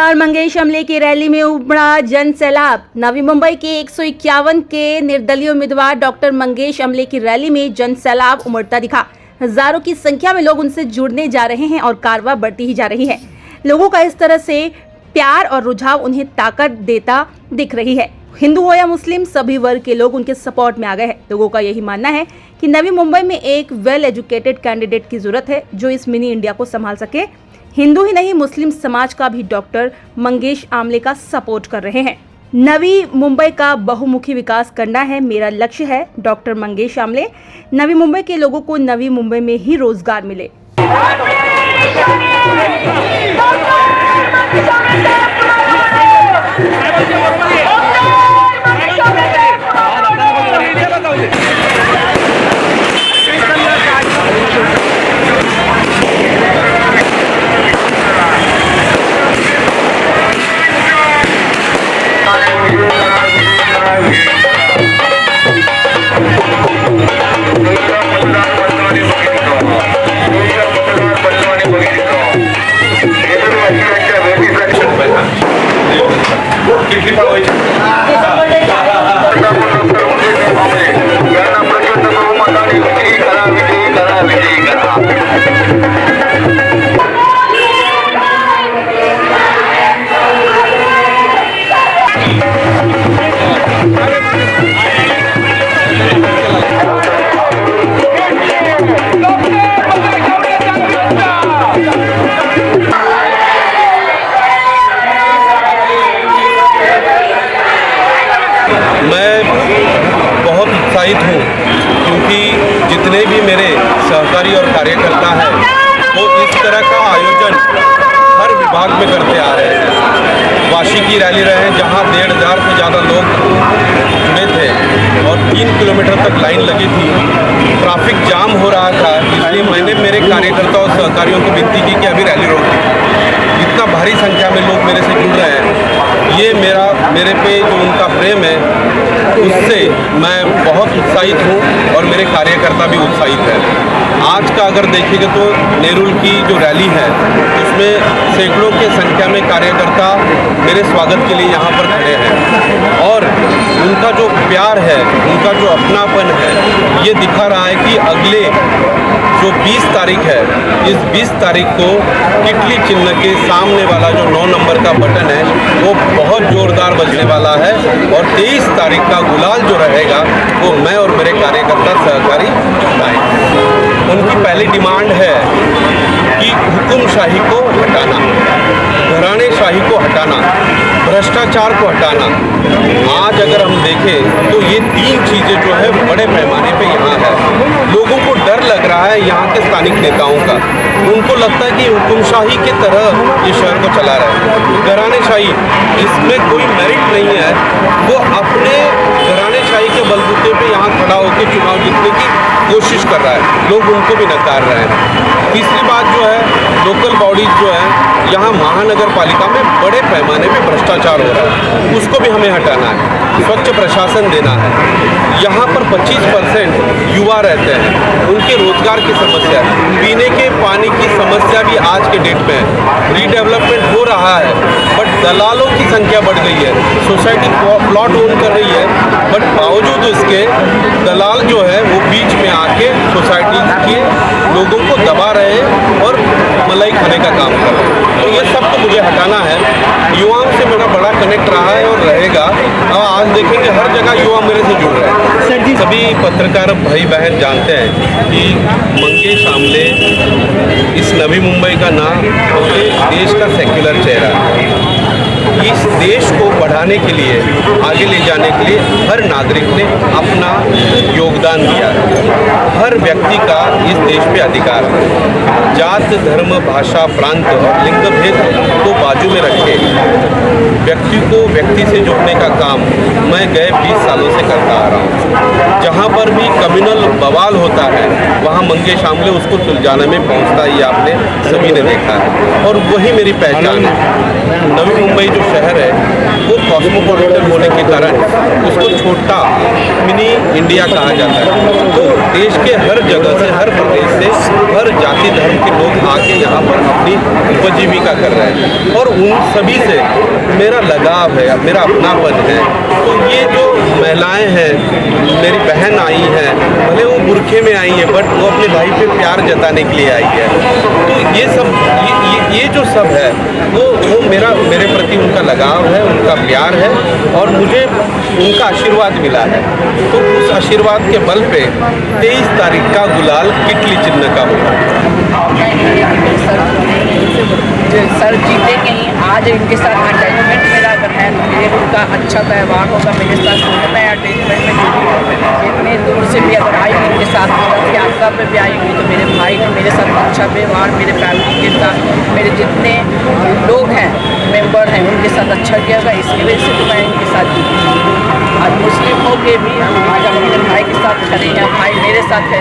Doctor Mangesh अमले की rally में उमड़ा जन सैलाब। नवी मुंबई के 151 के निर्दलीय उम्मीदवार डॉक्टर मंगेश अमले की रैली में जन सैलाब उमड़ता दिखा। हजारों की संख्या में लोग उनसे जुड़ने जा रहे हैं और कारवां बढ़ती ही जा रही है। लोगों का इस तरह से प्यार और रुझाव उन्हें ताकत देता दिख रही है। हिंदू हो या मुस्लिम, सभी वर्ग के लोग उनके सपोर्ट में आ गए हैं। लोगों का यही मानना है कि नवी मुंबई में एक वेल एजुकेटेड कैंडिडेट की जरूरत है जो इस मिनी इंडिया को संभाल सके। हिंदू ही नहीं, मुस्लिम समाज का भी डॉक्टर मंगेश आमले का सपोर्ट कर रहे हैं। नवी मुंबई का बहुमुखी विकास करना है मेरा लक्ष्य है। डॉक्टर मंगेश आमले, नवी मुंबई के लोगों को नवी मुंबई में ही रोजगार मिले। मैं बहुत उत्साहित हूँ क्योंकि जितने भी मेरे सहकारी और कार्यकर्ता हैं वो इस तरह का आयोजन हर विभाग में करते आ रहे हैं। वाशी की रैली रहे जहाँ 1,500 से ज़्यादा लोग जुड़े थे और 3 किलोमीटर तक लाइन लगी थी। ट्रैफिक जाम हो रहा था, इसलिए मैंने मेरे कार्यकर्ताओं और सहकारियों को विनती की कि अभी रैली रोक दी। इतना भारी संख्या में लोग मेरे से जुड़ रहे हैं, ये मेरे पे जो उनका प्रेम है उससे मैं बहुत उत्साहित हूँ और मेरे कार्यकर्ता भी उत्साहित हैं। आज का अगर देखेंगे तो नेरुल की जो रैली है उसमें सैकड़ों के संख्या में कार्यकर्ता मेरे स्वागत के लिए यहाँ पर खड़े हैं और उनका जो प्यार है, उनका जो अपनापन है, ये दिखा रहा है कि अगले जो 20 तारीख है, इस 20 तारीख को किटली चिन्ह के सामने वाला जो 9 नंबर का बटन है वो बहुत जोरदार बजने वाला है और 23 तारीख का गुलाल जो रहेगा वो मैं और मेरे कार्यकर्ता सहकारी उठाएंगे। उनकी पहली डिमांड है कि हुकुमशाही को हटाना, घरानेशाही को हटाना, भ्रष्टाचार को हटाना। आज अगर हम देखें तो ये 3 चीज़ें जो है बड़े पैमाने पे यहाँ है। लोगों को डर लग रहा है यहाँ के स्थानिक नेताओं का, उनको लगता है कि हुकुमशाही की तरह ये शहर को चला रहा है। घरानेशाही, इसमें कोई मेरिट नहीं है। वो अपने घरानेशाही के बलबूते पे यहाँ खड़ा होकर चुनाव जीतने की कोशिश कर रहा है, लोग उनको भी नकार रहे हैं। तीसरी बात जो है, लोकल बॉडीज जो है यहाँ महानगर पालिका में बड़े पैमाने पे भ्रष्टाचार हो रहा है, उसको भी हमें हटाना है। स्वच्छ प्रशासन देना है। यहाँ पर 25% युवा रहते हैं, उनके रोजगार की समस्या है, पीने के पानी की समस्या भी आज के डेट में है। रीडेवलपमेंट हो रहा है बट दलालों की संख्या बढ़ गई है। सोसाइटी प्लॉट ओन कर रही है बट बावजूद उसके दलाल जो है वो बीच में आके सोसाइटी के लोगों को दबा रहे हैं और मलाई खाने का काम कर रहे हैं। तो ये सब तो मुझे हटाना है। युवाओं से मेरा बड़ा कनेक्ट रहा है और रहेगा। आज देखेंगे हर जगह युवा मेरे से जुड़ रहे हैं। सभी पत्रकार भाई बहन जानते हैं कि मंगेश आमले इस नवी मुंबई का नाम पूरे देश का सेक्युलर चेहरा है। इस देश को बढ़ाने के लिए, आगे ले जाने के लिए हर नागरिक ने अपना योगदान दिया है। हर व्यक्ति का इस देश पे अधिकार है। जात, धर्म, भाषा, प्रांत और लिंग भेद को बाजू में रखे व्यक्ति को व्यक्ति से जोड़ने का काम मैं गए 20 सालों से करता आ रहा हूँ। जहाँ पर भी कम्युनल बवाल होता है वहाँ मंगेश आमले उसको सुलझाने में पहुँचता, ये आपने सभी ने देखा है और वही मेरी पहचान है। नवी मुंबई जो शहर है वो कॉस्मोपॉलिटन होने के कारण उसको छोटा मिनी इंडिया कहा जाता है। तो देश के हर जगह से, हर प्रदेश से, हर जाति धर्म के लोग आके यहाँ पर अपनी उपजीविका कर रहे हैं और उन सभी से मेरा लगाव है, मेरा अपनापन है। तो ये जो महिलाएं हैं, मेरी बहन आई है, भले वो बुरखे में आई है बट वो अपने भाई पे प्यार जताने के लिए आई है। तो ये सब ये जो सब है वो मेरे प्रति उनका लगाव है, उनका प्यार है और मुझे उनका आशीर्वाद मिला है। तो उस आशीर्वाद के बल पे 23 तारीख का गुलाल किटली चिन्ह का होगा। सर जीतेंगे ही। आज इनके साथ अटैचमेंट मेरा अगर है तो मेरे उनका अच्छा व्यवहार होगा मेरे साथ। मैं अटैचमेंट में जुड़ी हूँ, इतने दूर से भी अगर आई इनके साथ यात्रा पे भी आई हुई तो मेरे भाई ने मेरे साथ अच्छा व्यवहार, मेरे फैमिली के साथ, मेरे जितने लोग हैं, मेंबर हैं, उनके साथ अच्छा किया गया। इसकी वजह से तो मैं इनके साथ जुड़ी हूँ। आज मुस्लिम हो के भी आज हम अपने भाई के साथ खड़े हैं, भाई मेरे साथ है।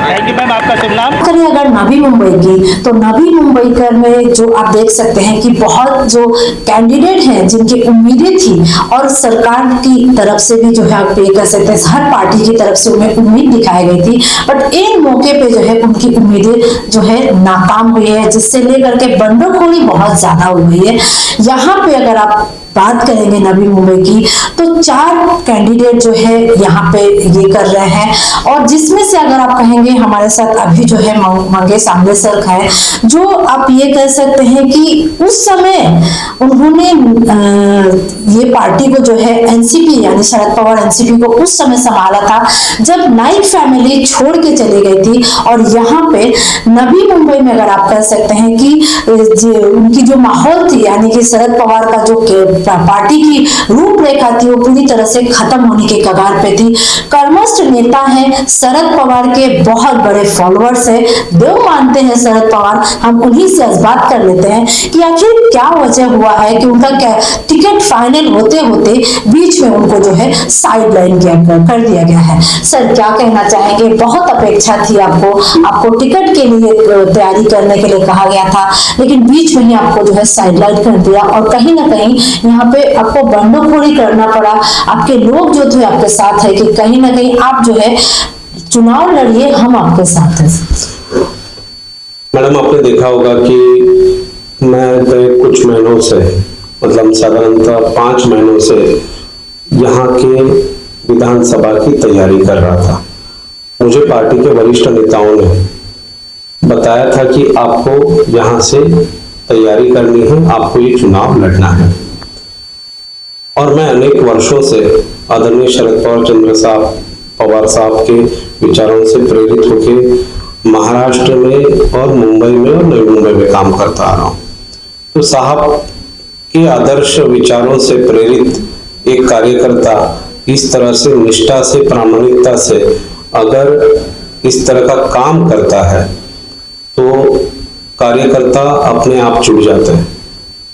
थैंक यू मैम, आपका शुभ नाम? करें अगर नवी मुंबई की, तो नवी मुंबई कर में जो आप देख सकते हैं कि बहुत जो कैंडिडेट हैं जिनकी उम्मीदें थी और सरकार की तरफ से भी जो है आप ये कह सकते हैं हर पार्टी की तरफ से उन्हें उम्मीद दिखाई गई थी, बट इन मौके पे जो है उनकी उम्मीदें जो है नाकाम हुई है, जिससे लेकर के बंडखोरी बहुत ज्यादा हो गई है। यहाँ पे अगर आप बात करेंगे नवी मुंबई की तो 4 कैंडिडेट जो है यहाँ पे ये कर रहे हैं और जिसमें से अगर आप कहेंगे हमारे साथ अभी जो है मंगेश आमले सर है, जो आप ये कह सकते हैं कि उस समय उन्होंने ये पार्टी को जो है एनसीपी यानी शरद पवार एनसीपी को उस समय संभाला था जब नाइक फैमिली छोड़ के चली गई थी। और यहाँ पे नवी मुंबई में अगर आप कह सकते हैं कि उनकी जो माहौल थी यानी कि शरद पवार का जो पार्टी की रूपरेखा थी वो पूरी तरह से खत्म होने के कगार पे थी। कर्मस्थ नेता है, शरद पवार के बहुत बड़े फॉलोअर्स है, देव मानते हैं शरद पवार। हम उन्हीं से आज बात कर लेते हैं कि आखिर क्या वजह हुआ है कि उनका टिकट फाइनल होते होते बीच में उनको जो है साइड लाइन कर दिया गया है। सर क्या कहना चाहेंगे? बहुत अपेक्षा थी आपको टिकट के लिए तैयारी करने के लिए कहा गया था, लेकिन बीच में ही आपको जो है साइड लाइन कर दिया और कहीं ना कहीं यहाँ पे आपको बंडखोरी करना पड़ा। आपके लोग जो थे आपके साथ है कि कहीं ना कहीं आप जो है चुनाव लड़िए, हम आपके साथ हैं। मैडम आपने देखा होगा कि मैं गए कुछ महीनों से, मतलब साधारणतः 5 महीनों से यहाँ के विधानसभा की तैयारी कर रहा था। मुझे पार्टी के वरिष्ठ नेताओं ने बताया था कि आपको यहाँ से तैयारी करनी है, आपको ये चुनाव लड़ना है। और मैं अनेक वर्षों से आदरणीय शरद पवार साहब के विचारों से प्रेरित होकर महाराष्ट्र में और मुंबई में और नई मुंबई में काम करता आ रहा हूँ। तो साहब के आदर्श विचारों से प्रेरित एक कार्यकर्ता इस तरह से निष्ठा से, प्रामाणिकता से अगर इस तरह का काम करता है तो कार्यकर्ता अपने आप जुड़ जाते हैं।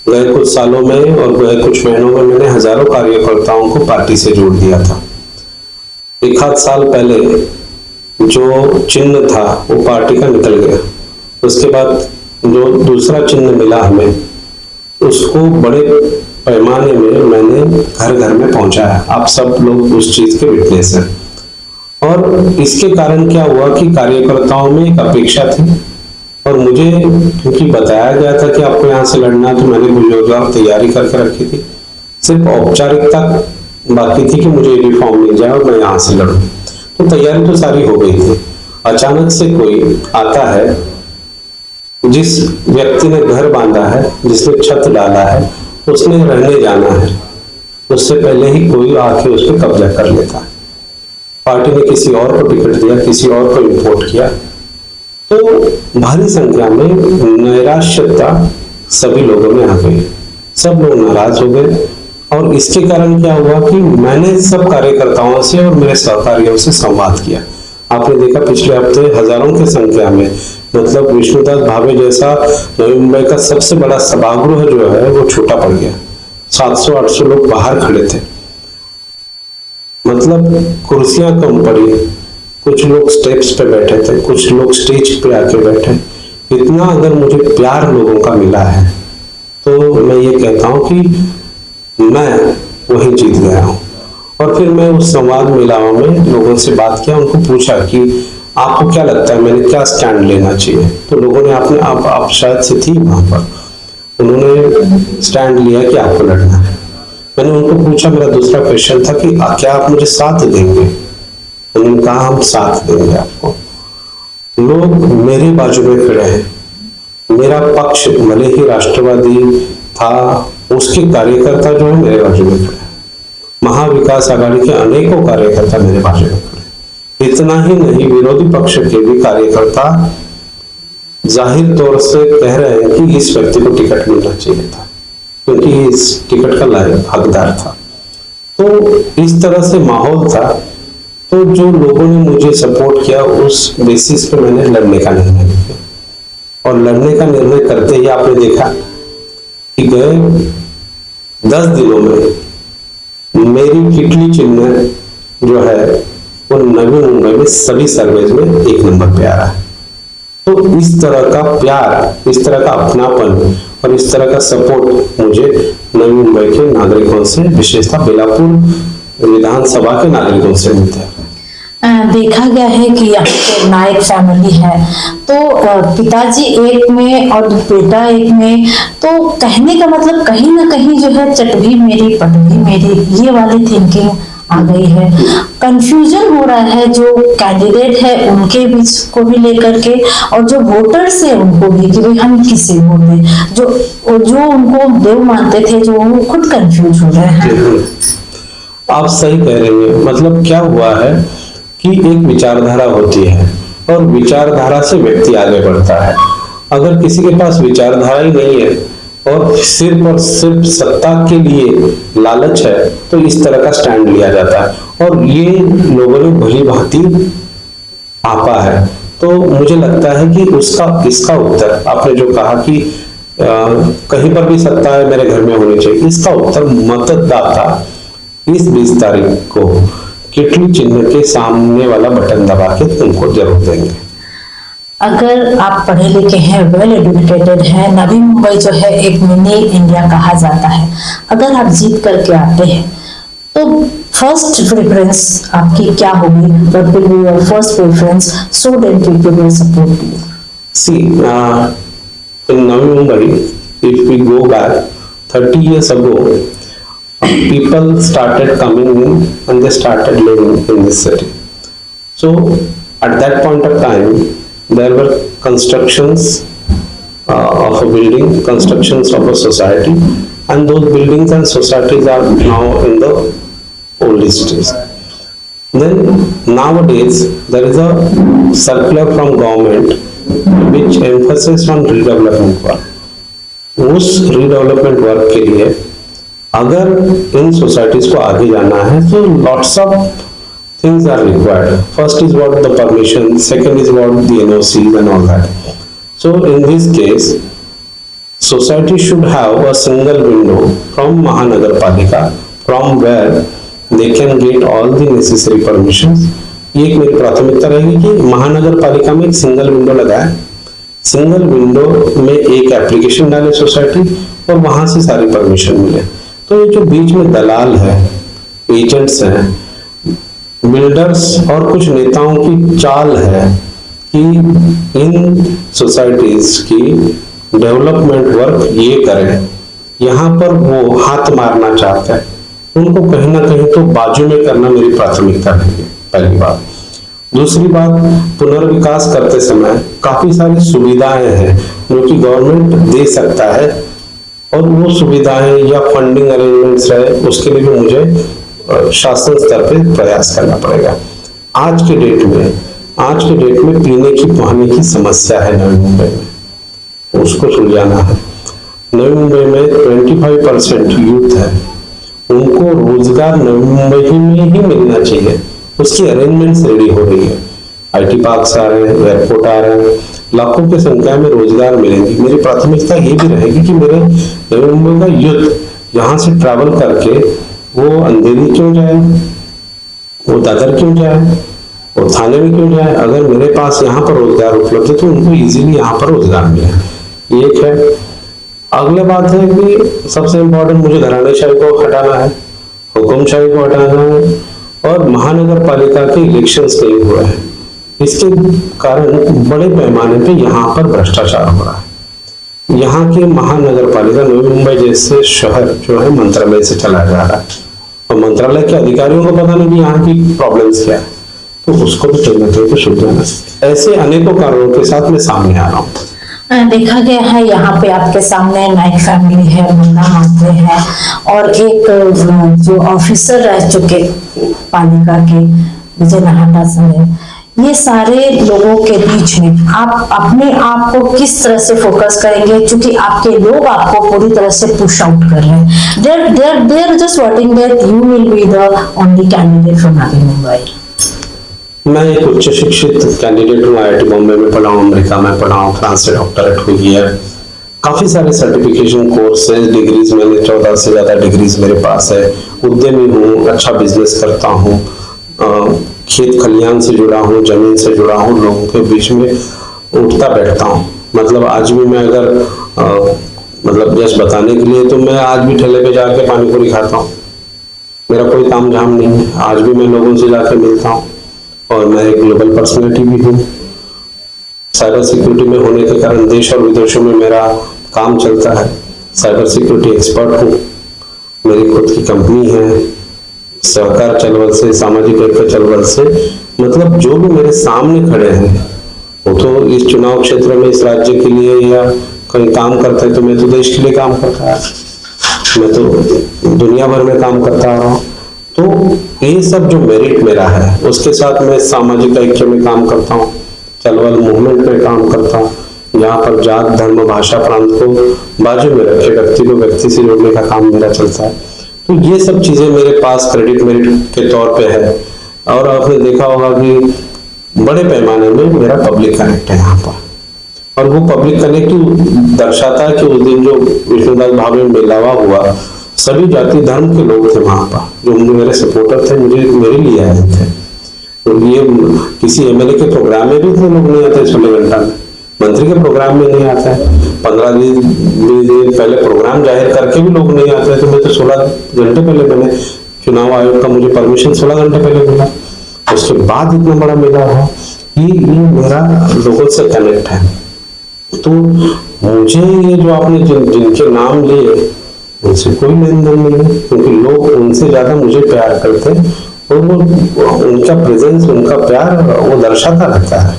गए कुछ सालों में और गए कुछ महीनों में मैंने हजारों कार्यकर्ताओं को पार्टी से जोड़ दिया था। 1 साल पहले जो चिन्ह था वो पार्टी का निकल गया। उसके बाद जो दूसरा चिन्ह मिला हमें, उसको बड़े पैमाने में मैंने घर घर में पहुंचाया। आप सब लोग उस चीज के विटनेस हैं। और इसके कारण क्या हुआ कि कार्यकर्ताओं में एक अपेक्षा थी और मुझे क्योंकि बताया गया था कि आपको यहाँ से लड़ना, तो मैंने बुजुर्ग तैयारी करके रखी थी। सिर्फ औपचारिकता बाकी थी कि मुझे यूनिफॉर्म मिल जाए और मैं यहाँ से लड़ूं। तो तैयारी तो सारी हो गई थी। अचानक से कोई आता है, जिस व्यक्ति ने घर बांधा है, जिसने छत डाला है, उसने रहने जाना है, उससे पहले ही कोई आके उस पर कब्जा कर लेता है। पार्टी ने किसी और को टिकट दिया, किसी और को इम्पोर्ट किया, तो भारी संख्या में नैराश्यता सभी लोगों में आ गई। सब लोग नाराज हो गए और इसके कारण क्या हुआ कि मैंने सब कार्यकर्ताओं से और मेरे सहकारियों से संवाद किया। आपने देखा पिछले हफ्ते हजारों की संख्या में, मतलब विष्णुदास भावे जैसा नवी मुंबई का सबसे बड़ा सभागृह जो है वो छोटा पड़ गया। 700-800 लोग बाहर खड़े थे, मतलब कुर्सियां कम पड़ी। कुछ लोग स्टेप्स पे बैठे थे, कुछ लोग स्टेज पे आके बैठे। इतना अगर मुझे प्यार लोगों का मिला है तो मैं ये कहता हूँ कि मैं वहीं जीत गया हूँ। और फिर मैं उस संवाद मेलाओं में लोगों से बात किया, उनको पूछा कि आपको क्या लगता है मैंने क्या स्टैंड लेना चाहिए। तो लोगों ने अपने आप शायद से थी वहां पर, उन्होंने स्टैंड लिया कि आपको लड़ना है। मैंने उनको पूछा, मेरा दूसरा क्वेश्चन था कि क्या आप मुझे साथ देंगे। उन्होंने कहा हम साथ देंगे आपको। लोग मेरे बाजू में खड़े हैं, मेरा पक्ष भले ही राष्ट्रवादी था, उसके कार्यकर्ता जो है मेरे बाजू में खड़े हैं। महाविकास आघाड़ी के अनेकों कार्यकर्ता मेरे बाजू में खड़े। इतना ही नहीं, विरोधी पक्ष के भी कार्यकर्ता जाहिर तौर से कह रहे हैं कि इस व्यक्ति को टिकट मिलना चाहिए था, क्योंकि इस टिकट का लायक हकदार था। तो इस तरह से माहौल था। तो जो लोगों ने मुझे सपोर्ट किया, उस बेसिस पे मैंने लड़ने का निर्णय लिया। और लड़ने का निर्णय करते ही आपने देखा कि गए 10 दिनों में मेरी किटली चिन्ह जो है वो नवी मुंबई में सभी सर्वेज में 1 नंबर पे आ रहा है। तो इस तरह का प्यार, इस तरह का अपनापन और इस तरह का सपोर्ट मुझे नवी मुंबई के नागरिकों से, विशेषतः बेलापुर विधानसभा के नागरिकों से मिलता है। देखा गया है कि यहाँ पे नायक फैमिली है, तो पिताजी एक में और बेटा एक में, तो कहने का मतलब कहीं ना कहीं जो है चट भी मेरी पट भी मेरी, ये वाली थिंकिंग आ गई है। कंफ्यूजन हो रहा है जो कैंडिडेट है उनके बीच को भी लेकर के, और जो वोटर्स है उनको भी, कि भाई हम किसे वोट दें। जो उनको देव मानते थे, जो वो खुद कंफ्यूज हो रहे हैं। आप सही कह रही हैं। मतलब क्या हुआ है कि एक विचारधारा होती है और विचारधारा से व्यक्ति आगे बढ़ता है। अगर किसी के पास विचारधारा ही नहीं है और सिर्फ सत्ता के लिए लालच है, तो इस तरह का स्टैंड लिया जाता है। और ये लोगों ने भली भांति आपा है। तो मुझे लगता है कि इसका उत्तर, आपने जो कहा कि कहीं पर भी सत्ता है मेरे घर में होनी चाहिए, इसका उत्तर मतदाता इस 20 तारीख को किटली चिन्ह के सामने वाला बटन दबा के तुमको जरूर देंगे। अगर आप पढ़े लिखे हैं, वेल एजुकेटेड हैं, नवी मुंबई जो है एक मिनी इंडिया कहा जाता है, अगर आप जीत करके आते हैं तो फर्स्ट प्रेफरेंस आपकी क्या होगी? What will be your first preference so that people will support you? See in Navi Mumbai, if we go back 30 years ago, people started coming in and they started living in this city. So at that point of time, there were constructions of a building, constructions of a society, and those buildings and societies are now in the old cities. Then nowadays there is a circular from government which emphasis on redevelopment work. उस redevelopment work के लिए अगर इन societies को आगे जाना है तो lots of things are required. First is what the permission, second is what the NOCs and all that. So in this case, society should have a single window from Mahanagarpalika from where they can get all the necessary permissions. ये एक मेरी प्राथमिकता रहेगी कि महानगर पालिका में एक सिंगल विंडो लगाए, सिंगल विंडो में एक एप्लीकेशन डाले सोसाइटी और वहां से सारी परमिशन मिले। तो ये जो बीच में दलाल है, एजेंट्स हैं, बिल्डर्स और कुछ नेताओं की चाल है कि इन सोसाइटीज की डेवलपमेंट वर्क ये करें, यहाँ पर वो हाथ मारना चाहते हैं, उनको कहीं ना कहीं तो बाजू में करना मेरी प्राथमिकता रहेगी, पहली बात। दूसरी बात, पुनर्विकास करते समय काफी सारी सुविधाएं हैं जो कि गवर्नमेंट दे सकता है और वो सुविधाएं या फंडिंग अरेंजमेंट्स रहे, उसके लिए भी मुझे शासन स्तर पे प्रयास करना पड़ेगा। आज के डेट में पीने की पानी की समस्या है नवी मुंबई में, उसको सुलझाना है। नवी मुंबई में 25% यूथ है, उनको रोजगार नवी मुंबई में ही मिलना चाहिए, उसकी अरेंजमेंट्स रेडी हो रही है। आईटी पार्क्स आ रहे हैं, एयरपोर्ट आ रहे हैं, लाखों की संख्या में रोजगार मिलेंगे। मेरी प्राथमिकता ये भी रहेगी कि मेरे नवी मुंबई का यूथ यहाँ से ट्रैवल करके वो अंधेरी क्यों जाए, वो दादर क्यों जाए, वो थाने में क्यों जाए। अगर मेरे पास यहाँ पर रोजगार उपलब्ध है तो उनको इजीली यहाँ पर रोजगार मिले। एक है। अगली बात है कि सबसे इम्पोर्टेंट मुझे घराणेशाही को हटाना है, हुकुमशाही को हटाना है और महानगर पालिका के इलेक्शंस नहीं हुए हैं, इसके कारण बड़े पैमाने पे यहाँ पर भ्रष्टाचार हो रहा है। यहाँ की महानगर पालिका नवी मुंबई जैसे शहर जो है मंत्रालय से चला जा रहा है और मंत्रालय के अधिकारियों को पता नहीं कि यहाँ की प्रॉब्लम्स क्या है, तो उसको भी कहीं ना कहीं तो सुलझाना चाहिए। ऐसे अनेकों कारणों के साथ मैं सामने आ रहा हूँ। देखा गया है यहाँ पे आपके सामने नाइक फैमिली है, मुन्ना मात्रे है और एक जो ऑफिसर रह चुके पालिका के विजय नाहटा सर, ये सारे लोगों के बीच में आप अपने आप को किस तरह से फोकस करेंगे, क्योंकि आपके लोग आपको पूरी तरह से पुश आउट कर रहे हैं। They're just voting that you will be the only candidate from Navi Mumbai. मैं एक उच्च शिक्षित कैंडिडेट हूँ, IIT बॉम्बे में पढ़ा हूँ, अमेरिका में पढ़ा हूँ, फ्रांस से डॉक्टरेट हुई है, काफी सारे सर्टिफिकेशन कोर्स है, डिग्रीज मैंने 14 से ज्यादा डिग्रीज मेरे पास है, उद्यमी हूँ, अच्छा बिजनेस करता हूँ, खेत खलियान से जुड़ा हूँ, जमीन से जुड़ा हूँ, लोगों के बीच में उठता बैठता हूँ। मतलब आज भी मैं अगर मतलब जस्ट बताने के लिए तो मैं आज भी ठेले पे जाके पानी पूरी खाता हूँ, मेरा कोई ताम झाम नहीं है, आज भी मैं लोगों से जाके मिलता हूँ और मैं एक ग्लोबल पर्सनैलिटी भी हूँ। साइबर सिक्योरिटी में होने के कारण देश और विदेशों में मेरा काम चलता है, साइबर सिक्योरिटी एक्सपर्ट हूँ, मेरी खुद की कंपनी है, सहकार चलवल से, सामाजिक एकता चलवल से, मतलब जो भी मेरे सामने खड़े हैं वो तो इस चुनाव क्षेत्र में इस राज्य के लिए या कहीं काम करते हैं, तो मैं तो देश के लिए काम करता है, मैं तो दुनिया भर में काम करता रहा हूँ। तो ये सब जो मेरिट मेरा है उसके साथ मैं सामाजिक ऐक्य में काम करता हूँ, चलवल मूवमेंट में काम करता हूँ, यहाँ पर जात धर्म भाषा प्रांत को बाजू में रखे व्यक्ति को व्यक्ति से जोड़ने का काम मेरा चलता है। तो ये सब चीजें मेरे पास क्रेडिट मेरिट के तौर पे है। और आपने देखा होगा कि बड़े पैमाने में मेरा पब्लिक कनेक्ट है यहाँ पर, और वो पब्लिक कनेक्ट दर्शाता है कि उस दिन जो विष्णुदास भावे में मेलावा हुआ, सभी जाति धर्म के लोग थे वहां पर, जो मेरे सपोर्टर थे, मेरे लिए आए थे। और ये किसी एमएलए के प्रोग्राम में भी थे लोग नहीं आते 16 घंटा में, मंत्री के प्रोग्राम में नहीं आता है, 15 दिन 20 दिन पहले प्रोग्राम जाहिर करके भी लोग नहीं आते हैं। तो मैं तो 16 घंटे पहले, मैंने चुनाव आयोग का मुझे परमिशन 16 घंटे पहले मिला, उसके बाद इतना बड़ा मेला हुआ। ये मेरा लोगों से कनेक्ट है। तो मुझे ये जो आपने जिनके नाम लिए उनसे कोई लेन देन नहीं है, क्योंकि लोग उनसे ज्यादा मुझे प्यार करते हैं और वो उनका प्रेजेंस, उनका प्यार वो दर्शाता रहता है।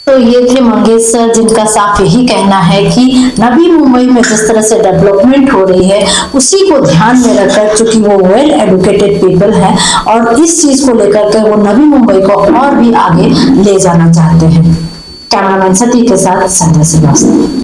तो ये थे मंगेश सर, जिनका साफ यही कहना है कि नवी मुंबई में जिस तरह से डेवलपमेंट हो रही है उसी को ध्यान में रखकर, चूंकि वो वेल एडुकेटेड पीपल हैं और इस चीज को लेकर के वो नवी मुंबई को और भी आगे ले जाना चाहते हैं। कैमरामैन सती के साथ संजय श्रीवास्तव।